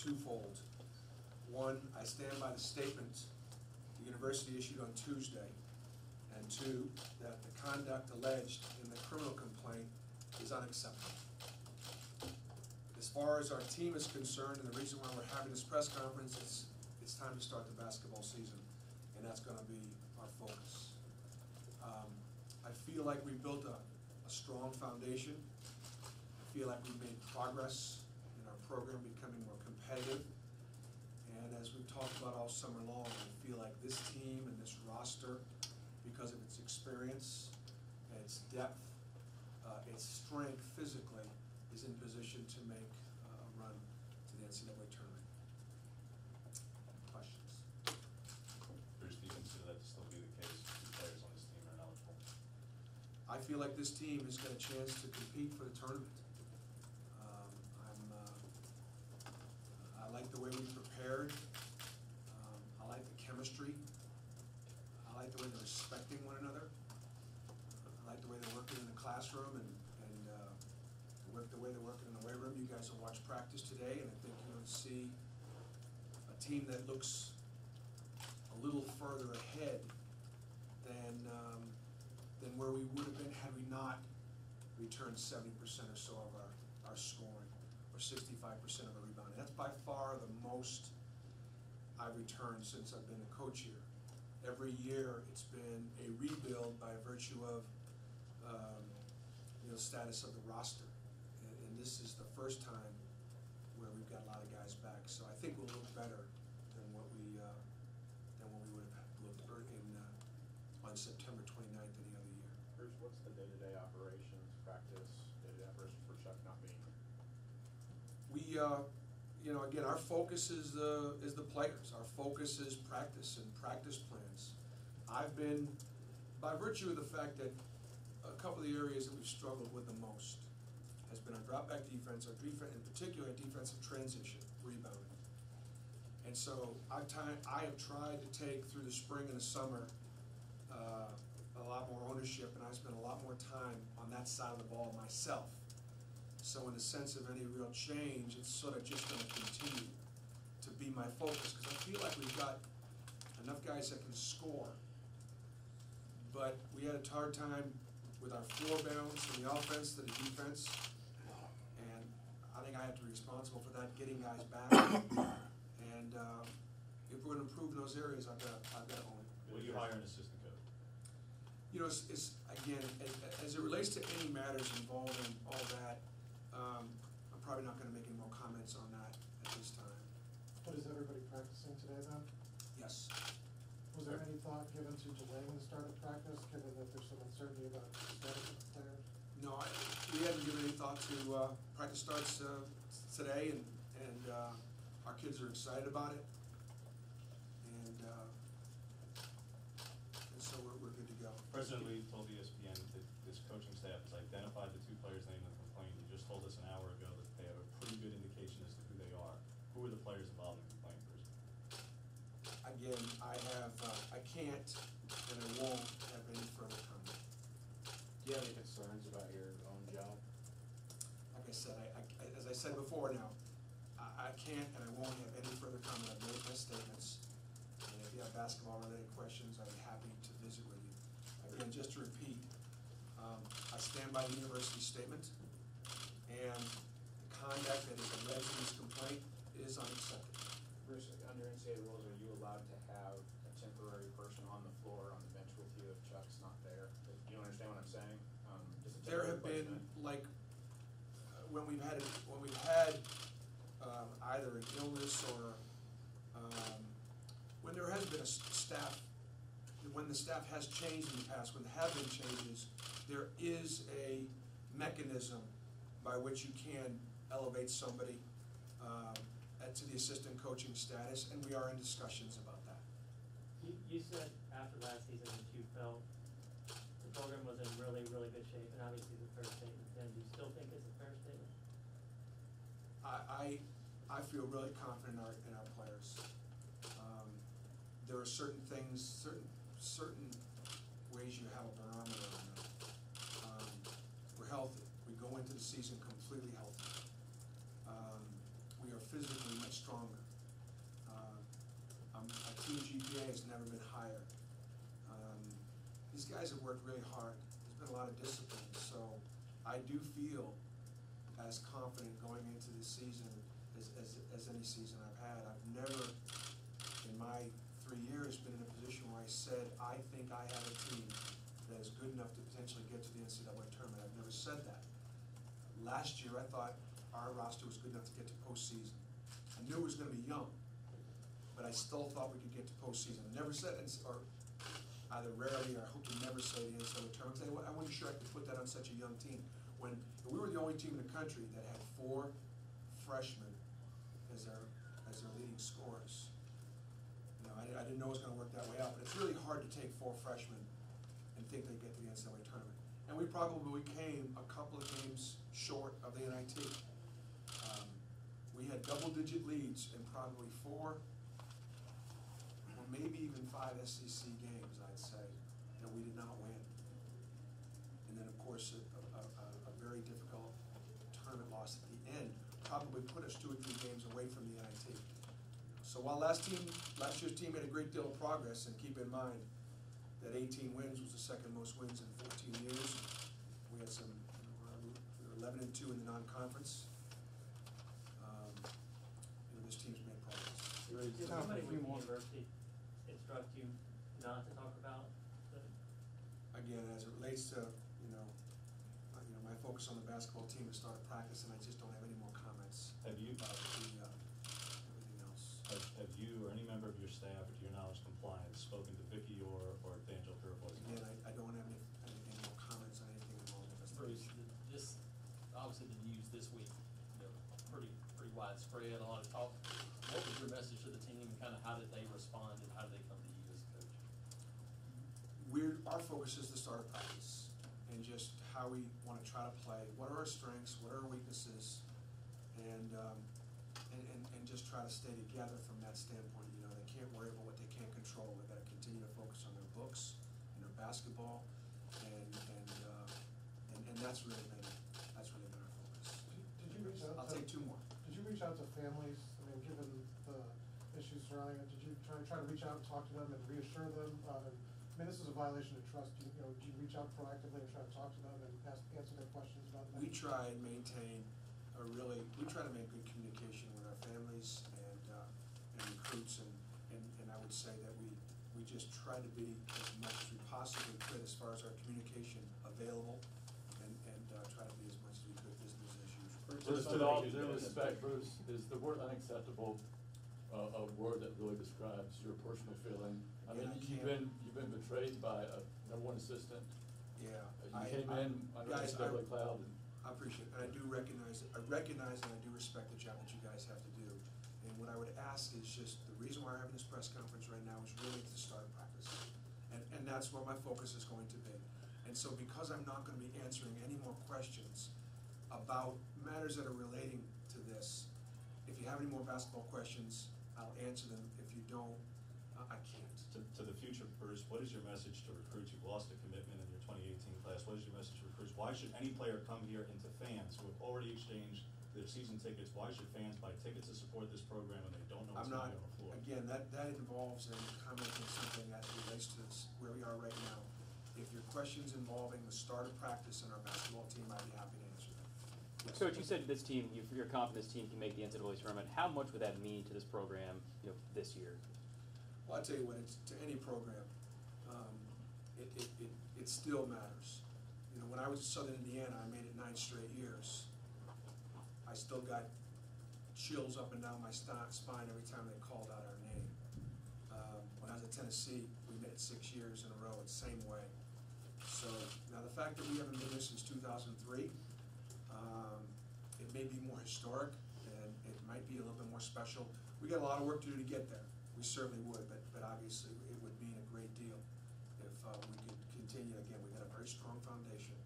twofold. One, I stand by the statement the university issued on Tuesday, and two, that the conduct alleged in the criminal complaint is unacceptable. As far as our team is concerned, and the reason why we're having this press conference, it's time to start the basketball season, and that's going to be our focus. I feel like we built a strong foundation. I feel like we've made progress in our program becoming more competitive. And as we've talked about all summer long, I feel like this team and this roster, because of its experience, its depth, its strength physically, is in position to make a run to the NCAA tournament. Questions? Bruce, do you consider that to still be the case? 2 players on this team are ineligible. I feel like this team has got a chance to compete for the tournament. I like the way we prepared. I like the chemistry. I like the way they're respecting one another. I like the way they're working in the classroom and the way they're working in the weight room. You guys will watch practice today, and I think you're going to see a team that looks a little further ahead than where we would have been had we not returned 70% or so of our scoring, or 65% of our rebounding. That's by far the most I've returned since I've been a coach here. Every year it's been a rebuild by virtue of the status of the roster. And this is the first time where we've got a lot of guys back. So I think we'll look better than what we would have looked on September 29th any other year. Bruce, what's the day-to-day operations, practice, day-to-day operations for Chuck not being here? We, again, our focus is the players. Our focus is practice and practice plans. I've been, by virtue of the fact that a couple of the areas that we've struggled with the most has been our drop-back defense, our defense, in particular, defensive transition, rebounding. And so I have tried to take through the spring and the summer a lot more ownership, and I spent a lot more time on that side of the ball myself. So in the sense of any real change, it's sort of just going to continue to be my focus, because I feel like we've got enough guys that can score. But we had a hard time with our floor balance from the offense to the defense, and I think I have to be responsible for that, getting guys back. And if we're going to improve in those areas, I've got to own it. Will you hire an assistant coach? Again, as it relates to any matters involving all that, I'm probably not going to make any more comments on that at this time. But is everybody practicing today then? Yes. Was there any thought given to delaying the start of practice, given that there's some uncertainty about the status of the players? No, we haven't given any thought to practice starts today, and our kids are excited about it, and so we're good to go. President Lee told ESPN that this coaching staff has identified the 2 players named in the complaint. You just told us an hour ago that they have a pretty good indication as to who they are. Who are the players involved in the complaint, Bruce? Again, I can't and I won't have any further comment. Do you have any concerns about your own job? Like I said, as I said before now, I can't and I won't have any further comment. I've made my statements. And if you have basketball-related questions, I'd be happy to visit with you. Again, just to repeat, I stand by the university statement, and the conduct that is alleged in this complaint is unacceptable. Bruce, under NCAA rules, are you allowed to have a temporary person on the floor on the bench with you if Chuck's not there? Do you understand what I'm saying? There have been, like, when we've had either an illness or when there has been a staff, when the staff has changed in the past, when there have been changes, there is a mechanism by which you can elevate somebody to the assistant coaching status, and we are in discussions about that. You said after last season that you felt the program was in really, really good shape, and obviously the fair statement. Then do you still think it's a fair statement? I feel really confident in our players. There are certain things, certain ways you have a barometer on that. We're healthy. We go into the season completely healthy. We are physically much stronger has never been higher. These guys have worked really hard. There's been a lot of discipline, so I do feel as confident going into this season as any season I've had. I've never, in my 3 years, been in a position where I said, I think I have a team that is good enough to potentially get to the NCAA tournament. I've never said that. Last year, I thought our roster was good enough to get to postseason. I knew it was going to be young, but I still thought we could get to postseason. I never said, or either rarely or I hope to never say the NCAA tournament. I wasn't sure I could put that on such a young team. When we were the only team in the country that had 4 freshmen as their leading scorers. You know, I didn't know it was going to work that way out, but it's really hard to take 4 freshmen and think they get to the NCAA tournament. And we probably came a couple of games short of the NIT. We had double-digit leads in probably 4, or maybe even 5 SEC games, I'd say, that we did not win. And then, of course, a very difficult tournament loss at the end probably put us 2 or 3 games away from the NIT. So while last year's team made a great deal of progress, and keep in mind that 18 wins was the second most wins in 14 years. We had some, we were 11-2 in the non-conference. This team's made progress. Did somebody from the university instruct you not to talk about the? Again, as it relates to, my focus on the basketball team has started practice, and I just don't have any more comments Have you, about everything else. have you or any member of your staff, to your knowledge, compliance, spoken to Vicky or D'Angelo Purifoy? Again, I don't have any more comments on anything involved with Bruce, this. this, obviously the news this week, pretty widespread, a lot of talk. What was your message to the team, kind of how did they respond, and how did they come to you as a coach? Our focus is the start of practice, and just how we want to try to play. What are our strengths? What are our weaknesses? And just try to stay together from that standpoint. They can't worry about what they can't control. They've got to continue to focus on their books and their basketball, and that's really been our focus. Did you reach out? I'll take 2 more. Did you reach out to families? I mean, given the issues surrounding it, did you try to reach out and talk to them and reassure them? This is a violation of trust. Do you reach out proactively and try to talk to them and answer their questions about that? We try and maintain we try to make good communication with our families and recruits, and I would say that we just try to be as much as we possibly could as far as our communication available, and try to be as much as we could business as usual. Just with all due respect, Bruce, is the word unacceptable a word that really describes your personal feeling? I mean, you've been betrayed by a #1 assistant. Yeah. You came in under a double cloud. I appreciate it, and I do recognize it. I recognize and I do respect the job that you guys have to do. And what I would ask is just, the reason why we're having this press conference right now is really to start practice. And that's where my focus is going to be. And so because I'm not going to be answering any more questions about matters that are relating to this, if you have any more basketball questions, I'll answer them. If you don't, I can't. To the future, Bruce, what is your message to recruits? You've lost a commitment in your 2018 class. What is your message to recruits? Why should any player come here, and to fans who have already exchanged their season tickets, why should fans buy tickets to support this program when they don't know what's going on the floor? Again, that involves a comment on something that relates to this, where we are right now. If your question's involving the start of practice in our basketball team, I'd be happy to answer that. Yes. Coach, you said this team, you're confident this team can make the NCAA tournament. How much would that mean to this program, this year? Well, I'll tell you what, it's to any program, it still matters. When I was at Southern Indiana, I made it 9 straight years. I still got chills up and down my spine every time they called out our name. When I was at Tennessee, we made it 6 years in a row, the same way. So now the fact that we haven't been here since 2003, it may be more historic, and it might be a little bit more special. We got a lot of work to do to get there. We certainly would, but obviously it would mean a great deal if we could continue. Again, we've got a very strong foundation,